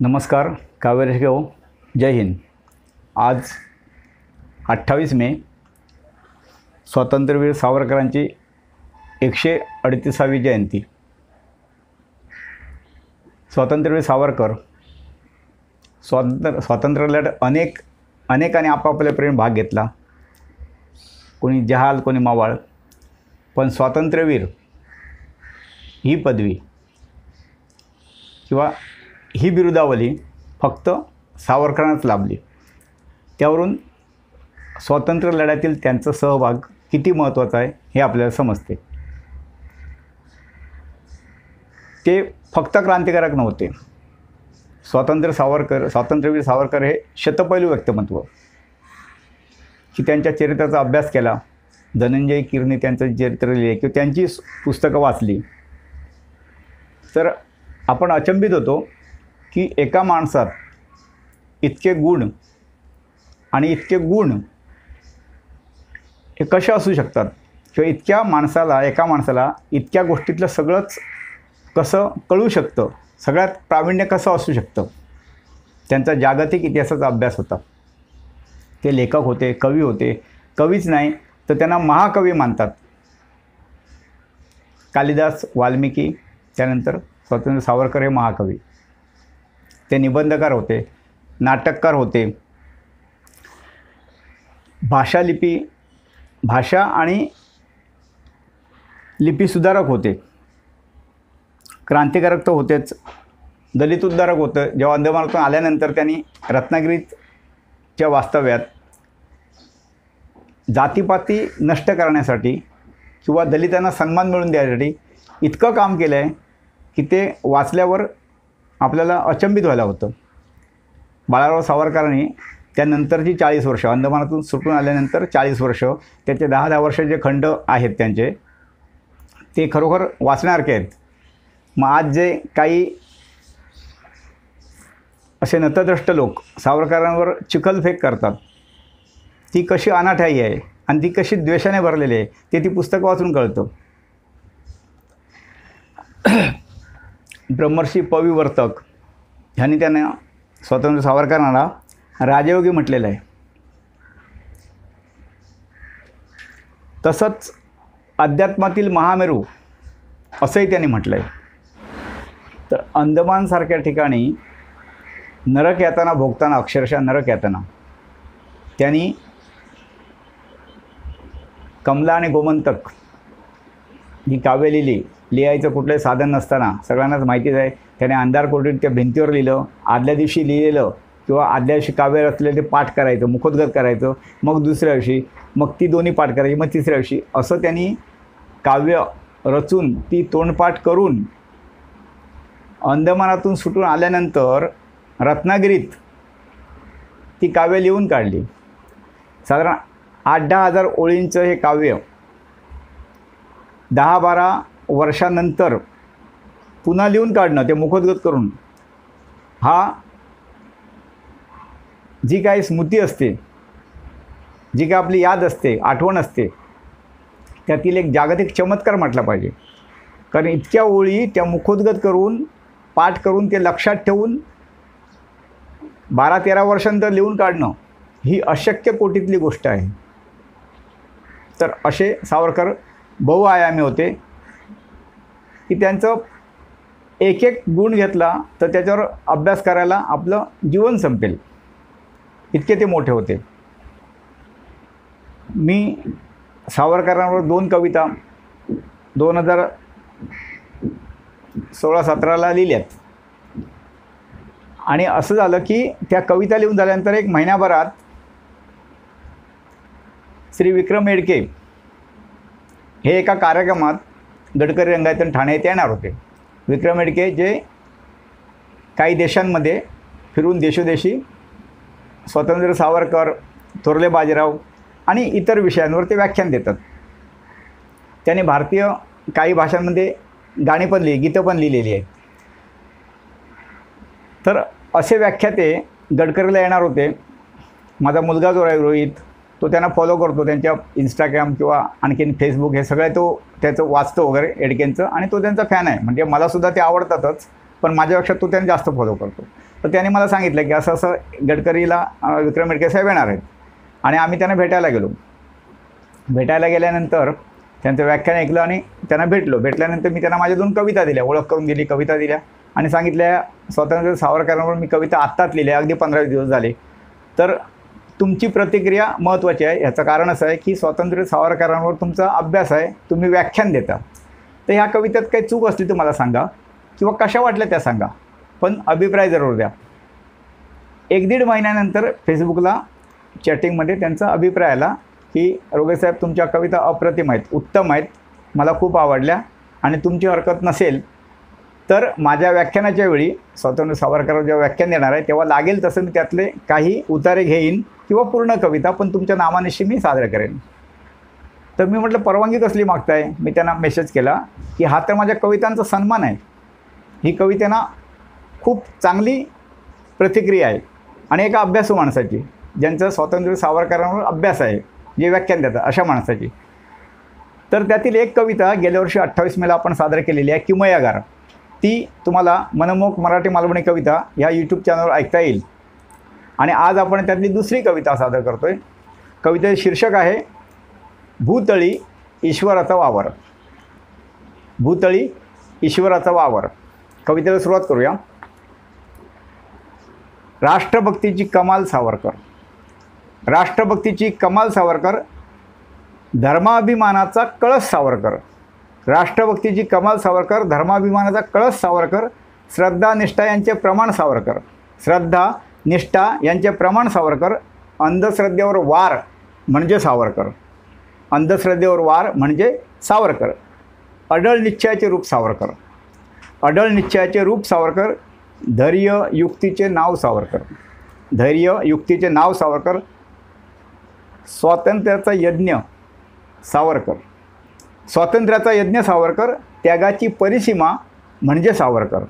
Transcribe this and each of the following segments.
नमस्कार, कावेरी घेऊ. जय हिंद. आज 28 मे स्वातंत्र्यवीर सावरकरांची 138वी जयंती. स्वातंत्र्यवीर सावरकर स्वातंत्र्य लढ्यात अनेकांनी आपापल्या प्रेम भाग घेतला. कोणी जहाल, कोणी मावळ, पण स्वातंत्र्यवीर ही पदवी किंवा ही बिरुदावली फक्त सावरकरांनाच लाभली. त्यावरून स्वातंत्र्य लढ्यातील त्यांचा सहभाग किती महत्त्वाचा आहे हे आपल्याला समजते. ते फक्त क्रांतिकारक नव्हते. स्वातंत्र्यवीर सावरकर हे शतपैलू व्यक्तिमत्व की त्यांच्या चरित्राचा अभ्यास केला. धनंजय कीरने त्यांचं चरित्र लिहिले किंवा त्यांची पुस्तकं वाचली तर आपण अचंबित होतो की एका माणसात इतके गुण आणि इतके गुण हे कसे असू शकतात किंवा एका माणसाला इतक्या गोष्टीतलं सगळंच कसं कळू शकतं, सगळ्यात प्रावीण्य कसं असू शकतं. त्यांचा जागतिक इतिहासाचा अभ्यास होता. ते लेखक होते, कवी होते. कवीच नाही तर त्यांना महाकवी मानतात. कालिदास, वाल्मिकी, त्यानंतर स्वातंत्र्य सावरकर हे महाकवी. ते निबंधकार होते, नाटककार होते, भाषा आणि लिपी सुधारक होते. क्रांतिकारक तर होतेच, दलित उद्धारक होतं. जेव्हा अंदमानातून आल्यानंतर त्यांनी रत्नागिरीच्या वास्तव्यात जातीपाती नष्ट करण्यासाठी किंवा दलितांना सन्मान मिळवून द्यायसाठी इतकं काम केलं आहे की ते वाचल्यावर आपल्याला अचंबित व्हायला होतं. बाळाराव सावरकरांनी त्यानंतरची 40 वर्ष, अंदमानातून सुटून आल्यानंतर 40 वर्ष, त्याचे 10-10 वर्ष जे खंड आहेत त्यांचे, ते खरोखर वाचण्यासारखे आहेत. मग आज जे काही असे नतद्रष्ट लोक सावरकरांवर चिखलफेक करतात, ती कशी अनाठाई आहे आणि ती कशी द्वेषाने भरलेली आहे ते ती पुस्तकं वाचून कळतं. ब्रह्मर्षी पविवर्तक ह्यांनी त्यांना स्वातंत्र्य सावरकरांना राजयोगी म्हटलेलं आहे. तसंच अध्यात्मातील महामेरू असंही त्यांनी म्हटलं आहे. तर अंदमानसारख्या ठिकाणी नरक यातना भोगताना, अक्षरशः नरक यातना, त्यांनी कमला आणि गोमंतक ही काव्य लिहायचं कुठलंही साधन नसताना, सगळ्यांनाच माहितीच आहे, त्याने अंधार कोठडीत त्या भिंतीवर लिहिलं. आदल्या दिवशी लिहिलेलं किंवा आदल्या दिवशी काव्य रचलेलं ते पाठ करायचं, मुखोद्गत करायचं, मग दुसऱ्या दिवशी मग ती दोन्ही पाठ करायची, मग तिसऱ्या दिवशी असं त्यांनी काव्य रचून ती तोंडपाठ करून अंदमानातून सुटून आल्यानंतर रत्नागिरीत ती काव्य लिहून काढली. साधारण 8-10 हजार ओळींचं हे काव्य 10-12 वर्षानंतर पुन्हा लिहून काढणं, ते मुखोद्गत करून, हा जी काही स्मृती असते, जी काय आपली याद असते, आठवण असते, त्यातील एक जागतिक चमत्कार म्हटला पाहिजे. कारण इतक्या ओळी त्या मुखोद्गत करून, पाठ करून, ते लक्षात ठेवून 12-13 वर्षांनंतर लिहून काढणं ही अशक्य कोटीतली गोष्ट आहे. तर असे सावरकर बहुआयामी होते की त्यांचं एक गुण घेतला तर त्याच्यावर अभ्यास करायला आपलं जीवन संपेल, इतके ते मोठे होते. मी सावरकरांवर 2 कविता 2016-17 लिहिल्यात. आणि असं झालं की त्या कविता लिहून झाल्यानंतर 1 महिन्याभरात श्री विक्रम येडके हे एका कार्यक्रमात गडकरी रंगायतन ठाणे येथे येणार होते. विक्रम येडके जे काही देशांमध्ये फिरून देशोदेशी स्वातंत्र्य सावरकर, थोरले बाजीराव आणि इतर विषयांवर ते व्याख्यान देतात. त्यांनी भारतीय काही भाषांमध्ये गाणी पण गीतं पण लिहिलेली आहेत. तर असे व्याख्याते गडकरीला येणार होते. माझा मुलगा जो आहे रोहित, तो त्यांना फॉलो करतो, त्यांच्या इंस्टाग्राम किंवा आणखीन फेसबुक हे सगळे तो त्याचं वाचतो वगैरे येडकेंचं, आणि तो त्यांचा फॅन आहे. म्हणजे मलासुद्धा ते आवडतातच, पण माझ्यापेक्षा तो त्यांना जास्त फॉलो करतो. तर त्याने मला सांगितलं की असं असं गडकरीला विक्रम मेडके साहेब येणार आहेत आणि आम्ही त्यांना भेटायला गेलो. भेटायला गेल्यानंतर त्यांचं व्याख्यान ऐकलं आणि त्यांना भेटल्यानंतर मी त्यांना माझ्या 2 कविता दिल्या, ओळख करून दिली, कविता दिल्या आणि सांगितल्या स्वातंत्र्य सावरकरांवर मी कविता आत्ताच लिहिल्या, अगदी 15 दिवस झाले. तर तुमची प्रतिक्रिया महत्त्वाची आहे. याचं कारण असं आहे की स्वातंत्र्य सावरकरांवर तुमचा अभ्यास आहे, तुम्ही व्याख्यान देता. तर ह्या कवितेत काही चूक असली तर मला सांगा किंवा कशा वाटल्या त्या सांगा, पण अभिप्राय जरूर द्या. 1-1.5 महिन्यानंतर फेसबुकला चॅटिंगमध्ये त्यांचा अभिप्राय आला की रोगे साहेब तुमच्या कविता अप्रतिम आहेत, उत्तम आहेत, मला खूप आवडल्या आणि तुमची हरकत नसेल तर माझ्या व्याख्यानाच्या वेळी स्वातंत्र्य सावरकरांवर जेव्हा व्याख्यान देणार आहे तेव्हा लागेल तसं मी त्यातले काही उतारे घेईन किंवा पूर्ण कविता पण तुमच्या नावानिशी मी सादर करेन. तर मी म्हटलं परवानगी कसली मागताय. मी त्यांना मेसेज केला की हा तर माझ्या कवितांचा सन्मान आहे, ही कवितेना खूप चांगली प्रतिक्रिया आहे आणि एका अभ्यासू माणसाची, ज्यांचं स्वातंत्र्य सावरकरांवर अभ्यास आहे, जे व्याख्यान देतात अशा माणसाची. तर त्यातील एक कविता गेल्या वर्षी 28 मेला आपण सादर केलेली आहे, किमयागार. ती तुम्हाला मनमोहक मराठी मालवणी कविता ह्या यूट्यूब चॅनलवर ऐकता येईल. आणि आज आपण त्यातली दुसरी कविता सादर करतो आहे. कवितेचे शीर्षक आहे भूतळी ईश्वराचा वावर. भूतळी ईश्वराचा वावर. कवितेला सुरुवात करूया. राष्ट्रभक्तीची कमाल सावरकर. राष्ट्रभक्तीची कमाल सावरकर, धर्माभिमानाचा कळस सावरकर. राष्ट्रभक्तीची कमाल सावरकर, धर्माभिमानाचा कळस सावरकर, श्रद्धा निष्ठा यांचे प्रमाण सावरकर. श्रद्धा निष्ठा यांचे प्रमाण सावरकर, अंधश्रद्धेवर वार म्हणजे सावरकर. अंधश्रद्धेवर वार म्हणजे सावरकर. अढळ निश्चयाचे रूप सावरकर. अढळ निश्चयाचे रूप सावरकर, धैर्य युक्तीचे नाव सावरकर. धैर्य युक्तीचे नाव सावरकर. स्वातंत्र्याचा यज्ञ सावरकर. स्वातंत्र्याचा यज्ञ सावरकर, त्यागाची परिसीमा म्हणजे सावरकर.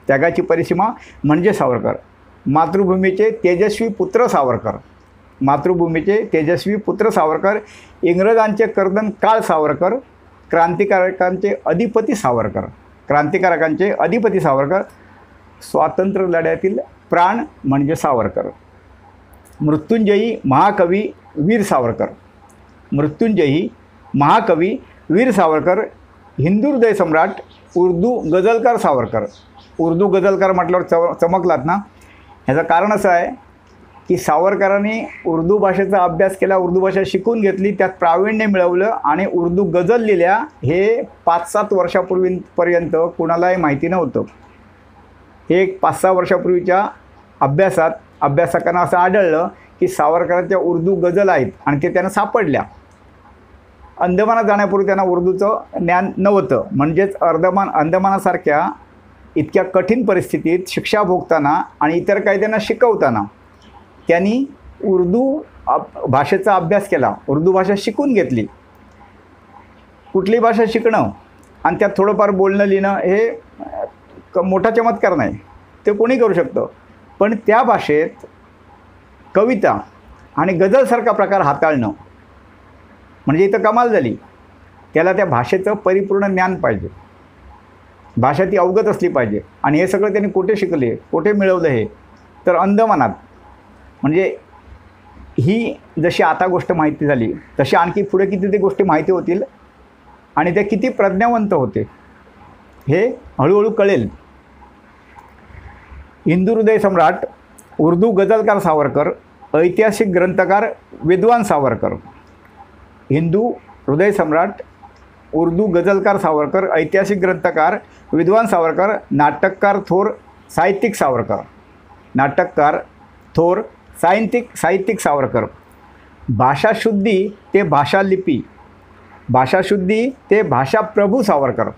त्यागाची परिसीमा म्हणजे सावरकर. मातृभूमीचे तेजस्वी पुत्र सावरकर. मातृभूमीचे तेजस्वी पुत्र सावरकर. इंग्रजांचे कर्दन काळ सावरकर. क्रांतिकारकांचे अधिपती सावरकर. क्रांतिकारकांचे अधिपती सावरकर. स्वातंत्र्य लढ्यातील प्राण म्हणजे सावरकर. मृत्युंजयी महाकवी वीर सावरकर. मृत्युंजयी महाकवी वीर सावरकर. हिंदू हृदय सम्राट उर्दू गझलकार सावरकर. उर्दू गझलकार म्हटल्यावर चमकलात ना. ह्याचं कारण असं आहे की सावरकरांनी उर्दू भाषेचा अभ्यास केला, उर्दू भाषा शिकून घेतली, त्यात प्रावीण्य मिळवलं आणि उर्दू गझल लिहिल्या. हे 5-7 वर्षापूर्वीपर्यंत कुणालाही माहिती नव्हतं. हे 5-6 वर्षापूर्वीच्या अभ्यासकांना असं आढळलं की सावरकरांच्या उर्दू गझल आहेत आणि ते त्यांना सापडल्या. अंदमानात जाण्यापूर्वी त्यांना उर्दूचं ज्ञान नव्हतं. म्हणजेच अंदमानासारख्या इतक्या कठीण परिस्थितीत शिक्षा भोगताना आणि इतर काही त्यांना शिकवताना त्यांनी उर्दू भाषेचा अभ्यास केला, उर्दू भाषा शिकून घेतली. कुठली भाषा शिकणं आणि त्यात थोडंफार बोलणं लिहिणं हे मोठा चमत्कार नाही, ते कोणी करू शकतं. पण त्या भाषेत कविता आणि गझलसारखा प्रकार हाताळणं म्हणजे इथं कमाल झाली. त्याला त्या भाषेचं परिपूर्ण ज्ञान पाहिजे, भाषा ती अवगत असली पाहिजे. आणि हे सगळं त्यांनी कुठे शिकले, कुठे मिळवलं हे तर अंदमानात. म्हणजे ही जशी आता गोष्ट माहिती झाली तशी आणखी पुढे किती ते गोष्टी माहिती होतील आणि ते किती प्रज्ञावंत होते हे हळूहळू कळेल. हिंदू हृदय सम्राट उर्दू गझलकार सावरकर, ऐतिहासिक ग्रंथकार विद्वान सावरकर. हिंदू हृदय सम्राट उर्दू गझलकार सावरकर, ऐतिहासिक ग्रंथकार विद्वान सावरकर, नाटककार थोर साहित्यिक सावरकर. नाटककार थोर साहित्यिक सावरकर. भाषाशुद्धी ते भाषालिपी, भाषाशुद्धी ते भाषाप्रभू सावरकर.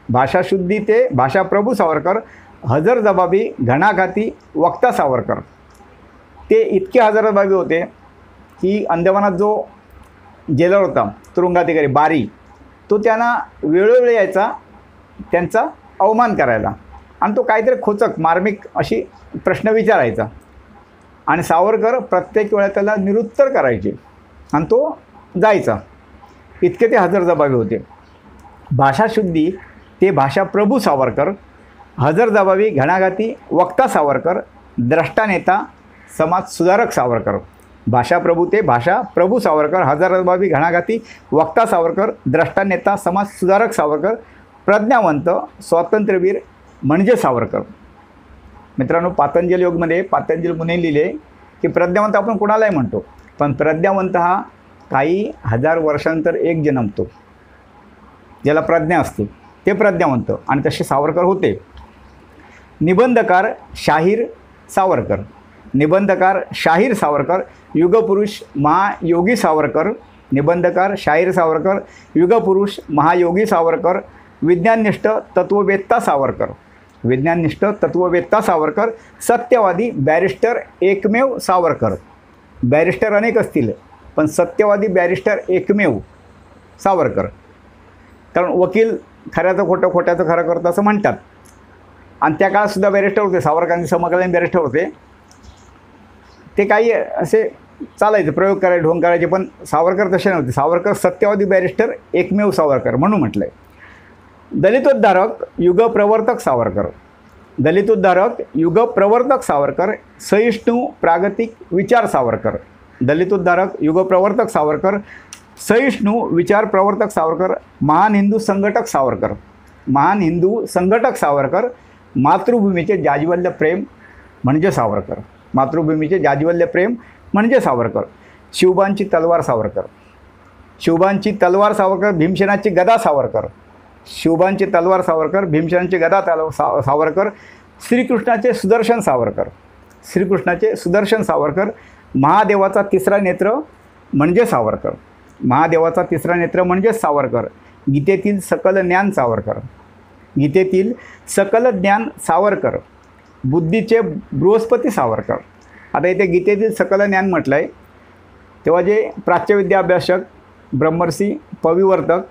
भाषाशुद्धी ते भाषाप्रभू सावरकर. हजरजबाबी घणाघाती वक्ता सावरकर. ते इतके हजरजबाबी होते की अंदमानात जो जेलर होता तुरुंगाधिकारी बारी, तो त्यांना वेळोवेळी यायचा त्यांचा अवमान करायला आणि तो काहीतरी खोचक मार्मिक अशी प्रश्न विचारायचा आणि सावरकर प्रत्येक वेळा त्याला निरुत्तर करायचे आणि तो जायचा. इतके ते हजरजबाबी होते. भाषाशुद्धी ते भाषाप्रभू सावरकर. हजरजबाबी घणाघाती वक्ता सावरकर. द्रष्टा नेता समाज सुधारक सावरकर, भाषाप्रभू ते भाषा प्रभू सावरकर, हजारबाबी घणाघाती वक्ता सावरकर, द्रष्टा नेता समाज सुधारक सावरकर, प्रज्ञावंत स्वातंत्र्यवीर म्हणजे सावरकर. मित्रांनो, पातंजल योगमध्ये पातंजल मुनी लिहिले की प्रज्ञावंत आपण कोणालाही म्हणतो, पण प्रज्ञावंत हा काही हजार वर्षांतर एक जन्मतो, ज्याला प्रज्ञा असते ते प्रज्ञावंत, आणि तसे सावरकर होते. निबंधकार शाहीर सावरकर, निबंधकार शाहीर सावरकर, युगपुरुष महायोगी सावरकर, निबंधकार शाहीर सावरकर, युगपुरुष महायोगी सावरकर, विज्ञाननिष्ठ तत्ववेत्ता सावरकर, विज्ञाननिष्ठ तत्ववेत्ता सावरकर, सत्यवादी बॅरिस्टर एकमेव सावरकर. बॅरिस्टर अनेक असतील, पण सत्यवादी बॅरिस्टर एकमेव सावरकर. कारण वकील खऱ्याचं खोटं, खोट्याचं खरं करतं असं म्हणतात, आणि त्या काळातसुद्धा बॅरिस्टर होते. सावरकरांचे समकालीन बॅरिस्टर होते. ते काही असे चालायचे, प्रयोग करायचे, ढोंग करायचे, पण सावरकर तसे नव्हते. सावरकर सत्यवादी बॅरिस्टर एकमेव सावरकर म्हणून म्हटलं आहे. दलितोद्धारक युगप्रवर्तक सावरकर, दलितोद्धारक युगप्रवर्तक सावरकर, सहिष्णू प्रागतिक विचार सावरकर, दलितोद्धारक युगप्रवर्तक सावरकर, सहिष्णू विचार प्रवर्तक सावरकर, महान हिंदू संघटक सावरकर, महान हिंदू संघटक सावरकर, मातृभूमीचे जाज्वल्य प्रेम म्हणजे सावरकर, मातृभूमीचे जाज्वल्य प्रेम म्हणजे सावरकर. शिवबांची तलवार सावरकर, शिवबांची तलवार सावरकर, भीमसेनाची गदा सावरकर, शिवबांची तलवार सावरकर, भीमसेनाची गदा सावरकर, श्रीकृष्णाचे सुदर्शन सावरकर, श्रीकृष्णाचे सुदर्शन सावरकर, महादेवाचा तिसरा नेत्र म्हणजे सावरकर, महादेवाचा तिसरा नेत्र म्हणजे सावरकर, गीतेतील सकल ज्ञान सावरकर, गीतेतील सकल ज्ञान सावरकर, बुद्धीचे बृहस्पती सावरकर. आता इथे गीतेतील सकल ज्ञान म्हटलं आहे, तेव्हा जे प्राच्यविद्या अभ्यासक ब्रह्मर्षी पविवर्तक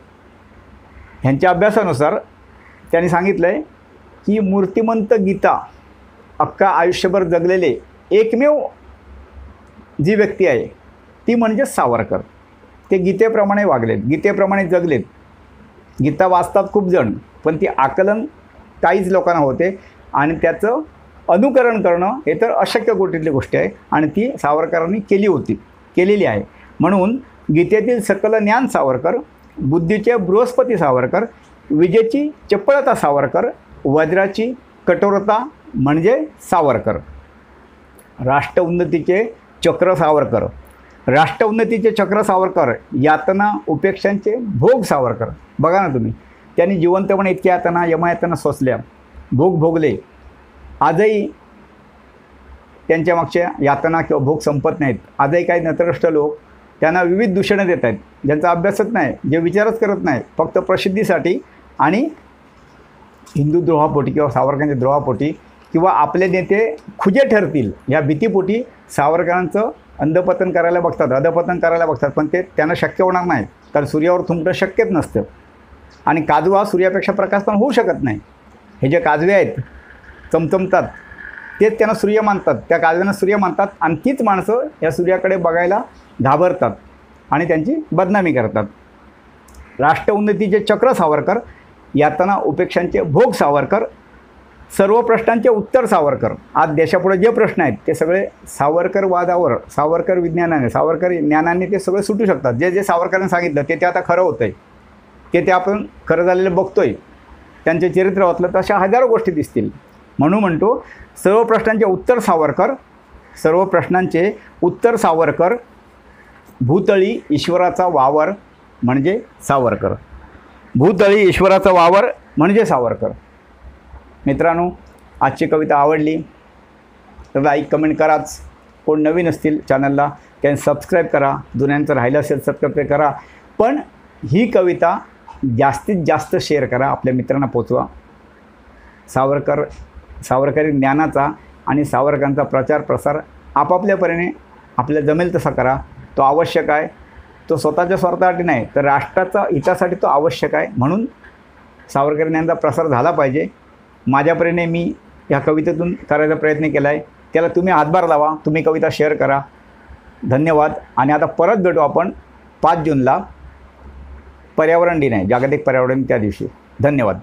ह्यांच्या अभ्यासानुसार त्यांनी सांगितलं आहे की मूर्तिमंत गीता अख्खा आयुष्यभर जगलेले एकमेव जी व्यक्ती आहे ती म्हणजे सावरकर. ते गीतेप्रमाणे वागलेत, गीतेप्रमाणे जगलेत. गीता वाचतात खूप जण, पण ती आकलन काहीच लोकांना होते, आणि त्याचं अनुकरण करणं हे तर अशक्य कोटीतली गोष्ट आहे, आणि ती सावरकरांनी केलेली आहे. म्हणून गीतेतील सकल ज्ञान सावरकर, बुद्धीचे बृहस्पती सावरकर, विजेची चपळता सावरकर, वज्राची कठोरता म्हणजे सावरकर, राष्ट्र उन्नतीचे चक्र सावरकर, राष्ट्र उन्नतीचे चक्र सावरकर, यातना उपेक्षांचे भोग सावरकर. बघा ना तुम्ही, त्यांनी जिवंतपणे इतक्या यातना यमयातना सोसल्या, भोग भोगले. आजही त्यांच्या मागच्या यातना किंवा भोग संपत नाहीत. आजही काही नतरष्ट लोक त्यांना विविध दूषणं देत आहेत, ज्यांचा अभ्यासच नाही, जे विचारच करत नाही, फक्त प्रसिद्धीसाठी आणि हिंदू द्रोहापोटी किंवा सावरकरांच्या द्रोहापोटी किंवा आपले नेते खुजे ठरतील या भीतीपोटी सावरकरांचं अंधपतन करायला बघतात, अधपतन करायला बघतात. पण ते त्यांना शक्य होणार नाही, कारण सूर्यावर थुंकणं शक्यच नसतं, आणि काजवा सूर्यापेक्षा प्रकाशमान होऊ शकत नाही. हे जे काजवे आहेत चमचमतात तेच त्यांना सूर्य मानतात, त्या काजव्यांना सूर्य मानतात, आणि तीच माणसं या सूर्याकडे बघायला घाबरतात आणि त्यांची बदनामी करतात. राष्ट्र उन्नतीचे चक्र सावरकर, यातना उपेक्षांचे भोग सावरकर, सर्व प्रश्नांचे उत्तर सावरकर. आज देशापुढे जे प्रश्न आहेत ते सगळे सावरकरवादावर, सावरकर विज्ञानाने, सावरकर ज्ञानाने ते सगळे सुटू शकतात. जे जे सावरकरांनी सांगितलं ते आता खरं होतं आहे, ते आपण खरं झालेलं बघतो आहे. त्यांचे चरित्र वाचलं तर अशा हजारो गोष्टी दिसतील. म्हणून म्हणतो सर्व प्रश्नांचे उत्तर सावरकर, सर्व प्रश्नांचे उत्तर सावरकर, भूतळी ईश्वराचा वावर म्हणजे सावरकर, भूतळी ईश्वराचा वावर म्हणजे सावरकर. मित्रांनो, आजची कविता आवडली तर लाईक कमेंट कराच. कोण नवीन असतील चॅनलला त्यांनी सबस्क्राईब करा, जुन्यांचं राहिलं असेल सबस्क्राईब करा. पण ही कविता जास्तीत जास्त शेअर करा, आपल्या मित्रांना पोचवा. सावरकरी ज्ञानाचा आणि सावरकरांचा प्रचार प्रसार आपापल्या परीने आपल्या जमेल तसा करा. तो आवश्यक आहे. तो स्वतःच्या स्वार्थासाठी नाही तर राष्ट्राचा हितासाठी तो आवश्यक आहे. म्हणून सावरकरी ज्ञानाचा प्रसार झाला पाहिजे. माझ्यापरीने मी ह्या कवितेतून करायचा प्रयत्न केला आहे. त्याला तुम्ही हातभार लावा, तुम्ही कविता शेअर करा. धन्यवाद. आणि आता परत भेटू आपण 5 जूनला पर्यावरण दिन आहे, जागतिक पर्यावरण दिन, त्या दिवशी. धन्यवाद.